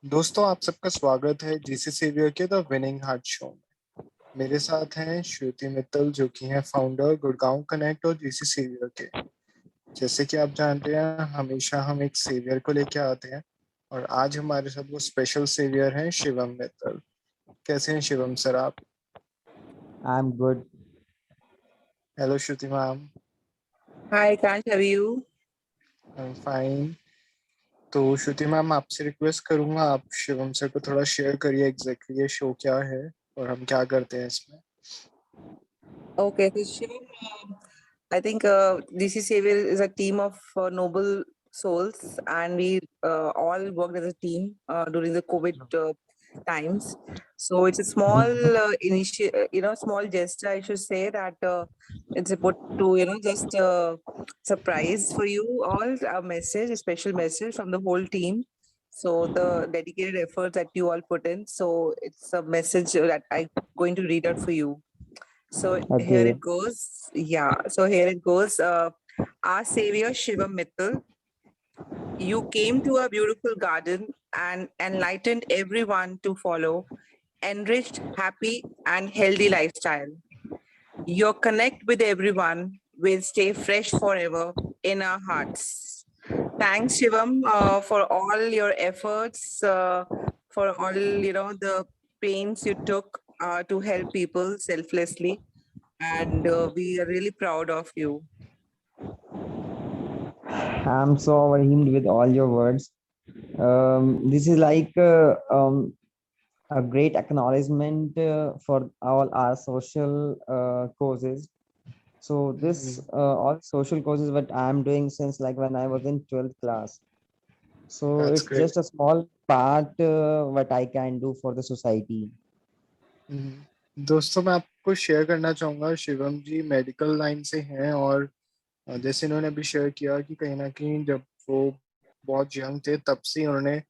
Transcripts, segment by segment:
दोस्तों, आप सबका स्वागत है जीसी सेवियर के द विनिंग हार्ट शो में। मेरे साथ हैं श्रुति मित्तल, जो कि हैं फाउंडर गुड़गांव कनेक्ट और जीसी सेवियर के। जैसे कि आप जानते हैं, हमेशा हम एक सेवियर को लेके आते हैं और आज हमारे साथ वो स्पेशल सेवियर हैं शिवम मित्तल। कैसे हैं शिवम सर आप? I'm good. Hello Shruti ma'am. Hi, Kanch, how are you? I am fine. तो श्रुति मैम, आपसे रिक्वेस्ट करूंगा, आप शिवम सर को थोड़ा शेयर करिए एग्जैक्टली ये शो क्या है और हम क्या करते हैं इसमें। Okay, so Shivam, I think DC Savior is a team of noble souls, and we all worked as a team during the COVID times. So it's a small small gesture, I should say, that it's about to, just surprise for you all, a message, a special message from the whole team. So the dedicated efforts that you all put in. So it's a message that I'm going to read out for you. So here Okay. it goes. Yeah. So here it goes. Our savior Shiva Mittal, you came to a beautiful garden and enlightened everyone to follow enriched, happy, and healthy lifestyle. Your connect with everyone will stay fresh forever in our hearts. Thanks, Shivam, for all your efforts, for all the pains you took to help people selflessly, and we are really proud of you. I'm so overwhelmed with all your words. This is like a great acknowledgement for all our social causes. So this all social causes what I'm doing since like when I was in 12th class. So That's it's great. just a small part what I can do for the society. दोस्तों, मैं आपको share करना चाहूँगा, शिवम जी medical line से हैं और जैसे इन्होंने अभी शेयर किया कि कहीं ना कहीं जब वो बहुत यंग थे तब से उन्होंने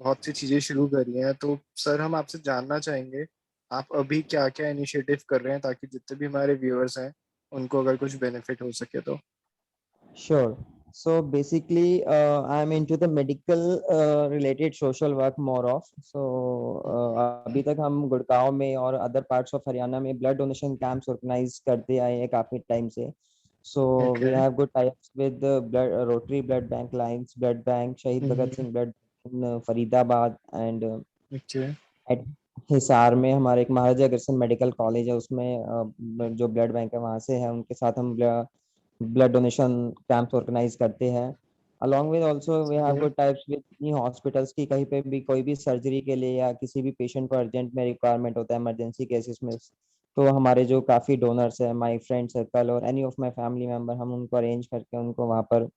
बहुत सी चीज़ें शुरू करी हैं। तो सर, हम आपसे जानना चाहेंगे आप अभी क्या क्या इनिशिएटिव कर रहे हैं ताकि जितने भी हमारे व्यूअर्स हैं उनको अगर कुछ बेनिफिट हो सके तो। Sure. So basically, I'm into the medical related social work more of. So अभी तक हम गुड़गांव में और अदर पार्ट्स ऑफ हरियाणा में ब्लड डोनेशन कैंप्स ऑर्गेनाइज करते आए हैं काफी टाइम से. So we have good tie-ups with the Rotary Blood Bank Lines, Blood Bank, Shahid Bhagat Singh Blood in Faridabad and at Hisar में हमारे एक महाराजा अग्रसेन मेडिकल कॉलेज है, उसमें जो ब्लड बैंक है वहाँ से है, उनके साथ हम ब्लड डोनेशन कैंप्स ऑर्गेनाइज करते हैं. Along with also we have good tie-ups with hospitals की कहीं पे भी कोई भी सर्जरी के लिए या किसी भी पेशेंट को अर्जेंट में रिक्वायरमेंट होता है इमरजेंसी केसेस में, तो हमारे जो काफ़ी डोनर्स है, माय फ्रेंड सर्कल और any of my family member, हम उनको अरेंज करके उनको वहाँ पर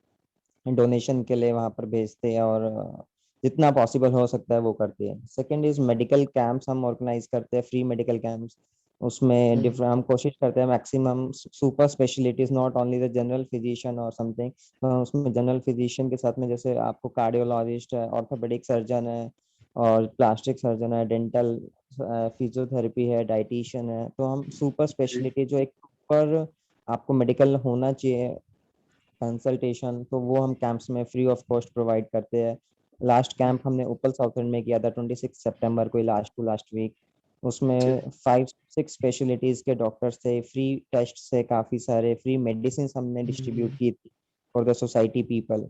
डोनेशन के लिए वहाँ पर भेजते हैं और जितना पॉसिबल हो सकता है वो करते हैं. सेकंड इज मेडिकल कैंप्स हम ऑर्गेनाइज करते हैं, फ्री मेडिकल कैंप्स. उसमें डिफरेंट हम कोशिश करते हैं maximum super specialities, not only the general physician और समथिंग. उसमें जनरल फिजिशियन के साथ में जैसे आपको कार्डियोलॉजिस्ट है, ऑर्थोपेडिक सर्जन है और प्लास्टिक सर्जन है, डेंटल फिजियोथेरेपी है, डाइटिशियन है. तो हम सुपर स्पेशलिटी जो एक पर आपको मेडिकल होना चाहिए कंसल्टेशन, तो वो हम कैंप्स में फ्री ऑफ कॉस्ट प्रोवाइड करते हैं. लास्ट कैंप हमने उपल साउथ एंड में किया था 26 सितंबर को, लास्ट वीक. उसमें 5-6 स्पेशलिटीज के डॉक्टर्स थे, फ्री टेस्ट से काफ़ी सारे फ्री मेडिसिन हमने डिस्ट्रीब्यूट की थी फॉर द सोसाइटी पीपल.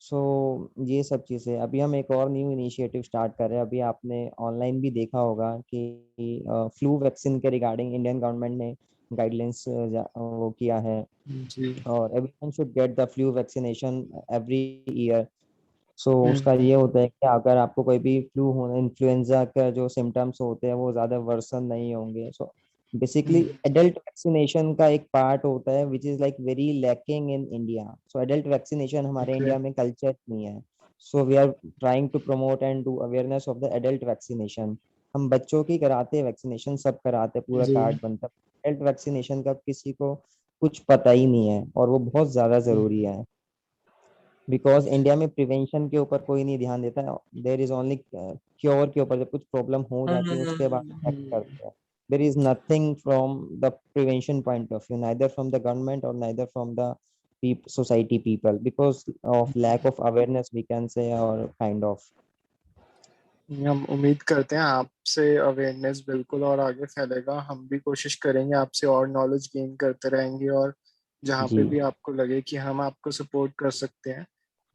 सो ये सब चीज़ें. अभी हम एक और न्यू इनिशिएटिव स्टार्ट कर रहे हैं. अभी आपने ऑनलाइन भी देखा होगा कि फ्लू वैक्सीन के रिगार्डिंग इंडियन गवर्नमेंट ने गाइडलाइंस वो किया है और everyone should get the flu vaccination every year. So उसका ये होता है कि अगर आपको कोई भी फ्लू होना, इन्फ्लुएंजा का जो सिम्टम्स होते हैं वो ज़्यादा वर्सन नहीं होंगे. सो बेसिकली एडल्ट वैक्सीनेशन का एक पार्ट होता है which is like very lacking in India. So adult vaccination हमारे इंडिया में कल्चर नहीं है. So we are trying to promote and do awareness of the adult vaccination. हम बच्चों की कराते हैं वैक्सीनेशन, सब कराते, पूरा कार्ड बनता है. एडल्ट वैक्सीनेशन का किसी को कुछ पता ही नहीं है और वो बहुत ज़्यादा ज़रूरी है बिकॉज इंडिया में प्रिवेंशन के ऊपर कोई नहीं ध्यान देता है. देयर इज ओनली क्योर के ऊपर. जब कुछ प्रॉब्लम हो जाती है उसके बाद एक्ट करते हैं. There is nothing from the prevention point of view, neither from the government और neither from the society people because of lack of awareness, we can say, or kind of. हम उम्मीद करते हैं आपसे अवेयरनेस बिल्कुल और आगे फैलेगा। हम भी कोशिश करेंगे आपसे और नॉलेज गेन करते रहेंगे, और जहाँ जी, पे भी आपको लगे कि हम आपको सपोर्ट कर सकते हैं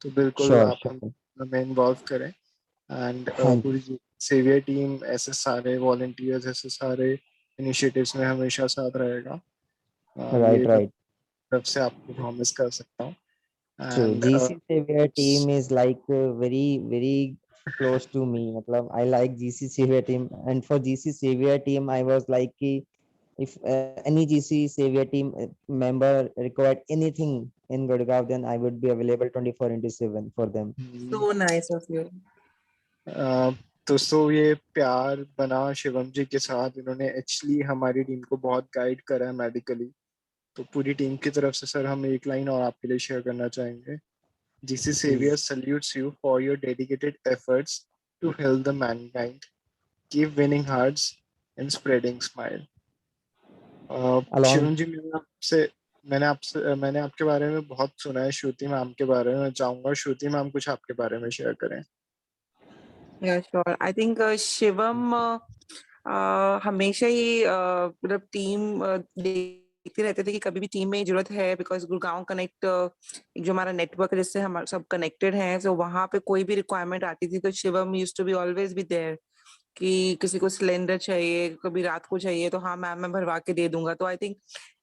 तो बिल्कुल श्योर आप श्योर। हमें इन्वॉल्व करें। एंड हाँ जी, पूरी सेवियर टीम ऐसे सारे वॉलंटियर्स, ऐसे सारे इनिशिएटिव्स में हमेशा साथ रहेगा। ये राइट मैं राइट। तरफ से आपको प्रॉमिस कर सकता हूँ। True. And GC Savior team is like very close to me. Matlab, I like GC Savior team, and for GC Savior team, I was like, कि if any GC Savior team member required anything in Gurgaon, then I would be available 24/7 for them. So nice of you. दोस्तों ये प्यार बना शिवम जी के साथ, इन्होंने actually हमारी team को बहुत गाइड करा है मेडिकली। तो पूरी टीम की तरफ से सर हम एक लाइन और आपके लिए शेयर करना चाहेंगे। GC saviour Please salutes you for your dedicated efforts to help the mankind. Keep winning hearts and spreading smile. along. Shivam ji मैंने आपके बारे में बहुत सुना है, श्रुति मैम के बारे में। मैं चाहूंगा श्रुति मैम कुछ आपके बारे में शेयर करें। Yeah, sure. I think Shivam हमेशा ही मतलब टीम देखते रहते थे कि कभी भी टीम में जरूरत है, बिकॉज गुड़गांव कनेक्ट जो हमारा नेटवर्क जिससे हम सब कनेक्टेड हैं, तो वहां पे कोई भी रिक्वायरमेंट आती थी तो Shivam used to be always be there. कि किसी को सिलेंडर चाहिए, कभी रात को चाहिए, तो हाँ मैम मैं भरवा के दे दूंगा। तो I think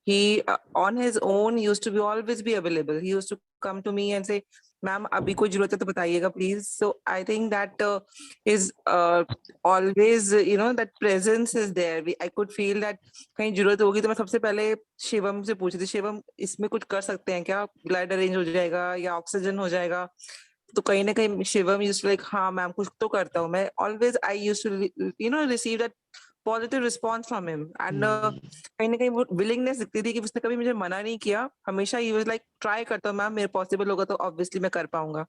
he on his own used to be always be available. He used to come to me and say, "Ma'am, अभी कोई जरूरत है तो बताइएगा please." So I think that is always that presence is there. I could feel that कहीं जरूरत होगी तो मैं सबसे पहले शिवम से पूछती थी, शिवम इसमें कुछ कर सकते हैं क्या, ब्लड अरेंज हो जाएगा या ऑक्सीजन हो जाएगा। तो कहीं ना कहीं शिवम यूज्ड टू लाइक हाँ मैम कुछ तो करता हूँ मैं। Always I used to receive that positive response from him, and कहीं ना कहीं वो विलिंगनेस दिखती थी कि उसने कभी मुझे मना नहीं किया। हमेशा ही वाज लाइक ट्राई करता हूँ मैम, मेरे पॉसिबल होगा तो ऑब्वियसली मैं कर पाऊंगा।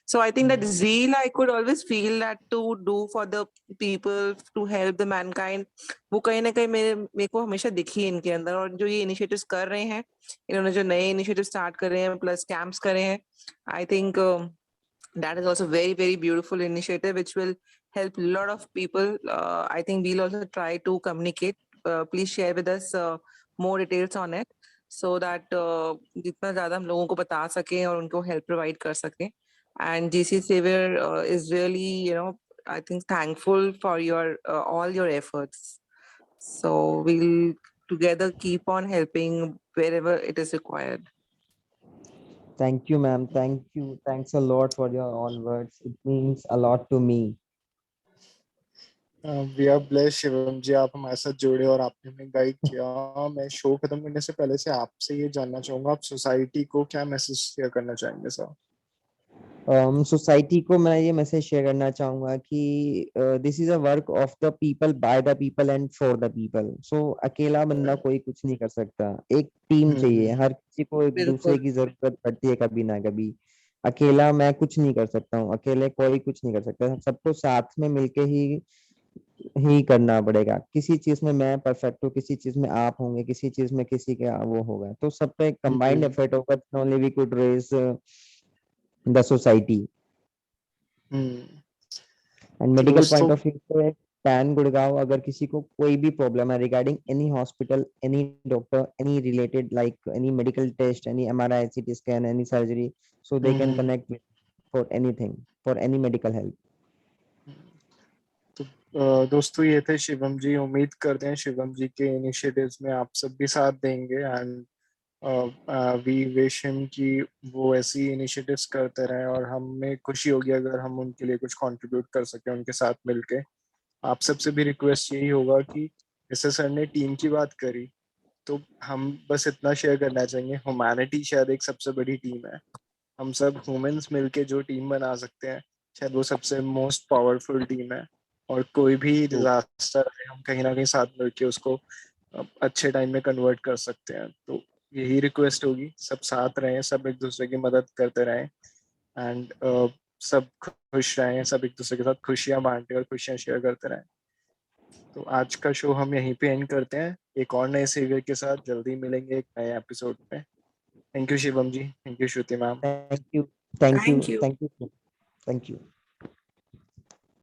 So I think that zeal I could always feel that to do for the people, to help the mankind, वो कहीं ना कहीं मेरे को हमेशा दिखी है इनके अंदर। और जो ये इनिशिएटिव्स कर रहे हैं, इन्होंने जो नए इनिशिएटिव स्टार्ट कर रहे हैं प्लस कैंप्स करे हैं, I think that is also very beautiful initiative which will help a lot of people. I think we'll also try to communicate. Please share with us more details on it so that जितना ज़्यादा हम लोगों को बता सकें और उनको help provide कर सकें। And GC Savior is really, I think thankful for your all your efforts. So we'll together keep on helping wherever it is required. Thank you, ma'am. Thank you. Thanks a lot for your all words. It means a lot to me. We are blessed Shivam ji, आप हमारे साथ जुड़े और आपने हमें guide किया। मैं show खत्म करने से पहले से आपसे ये जानना चाहूंगा, आप सोसाइटी को क्या मैसेज शेयर करना चाहेंगे सर? सोसाइटी को मैं ये मैसेज शेयर करना चाहूंगा कि this is a work of the people, by the people and for the people. So अकेला बंदा कोई कुछ नहीं कर सकता, एक टीम चाहिए। हम्म। हर किसी को एक बिल्कुल। दूसरे की जरूरत पड़ती है कभी ना कभी। अकेला मैं कुछ नहीं कर सकता हूँ, अकेले कोई कुछ नहीं कर सकता, सबको साथ में मिलके ही करना पड़ेगा। किसी चीज में मैं परफेक्ट हूँ, किसी चीज में आप होंगे, किसी चीज में किसी का वो होगा, तो सबका एक कंबाइंड जी। एफर्ट होगा, only we could raise the society. Hmm. And तो मेडिकल पॉइंट दोस्तों, ऑफ व्यू से पैन गुड़गांव, अगर किसी को कोई भी प्रॉब्लम है regarding any hospital, any doctor, any related like any medical test, any MRI CT scan, any surgery, so they can hmm. Connect for anything, for any medical help. तो दोस्तों ये थे शिवम जी। उम्मीद करते हैं शिवम जी के इनिशिएटिव्स में आप सब भी साथ देंगे, एंड वी विश हिम कि वो ऐसी इनिशिएटिव्स करते रहें, और हमें खुशी होगी अगर हम उनके लिए कुछ कंट्रीब्यूट कर सकें उनके साथ मिलके। आप सबसे भी रिक्वेस्ट यही होगा कि जैसे सर ने टीम की बात करी, तो हम बस इतना शेयर करना चाहेंगे, ह्यूमैनिटी शायद एक सबसे बड़ी टीम है। हम सब ह्यूमंस मिलके जो टीम बना सकते हैं, शायद वो सबसे मोस्ट पावरफुल टीम है। और कोई भी डिजास्टर आए, हम कहीं ना कहीं साथ मिलके उसको अच्छे टाइम में कन्वर्ट कर सकते हैं। तो यही रिक्वेस्ट होगी, सब साथ रहें, सब एक दूसरे की मदद करते रहें, एंड सब खुश रहें, सब एक दूसरे के साथ खुशियां बांटें और खुशियां शेयर करते रहें। तो आज का शो हम यहीं पे एंड करते हैं। एक और नए सेवियर के साथ जल्दी मिलेंगे एक नए एपिसोड में। Thank you, Shivam ji. Thank you, Shruti ma'am. Thank you. Thank you. Thank you. Thank you. Thank you.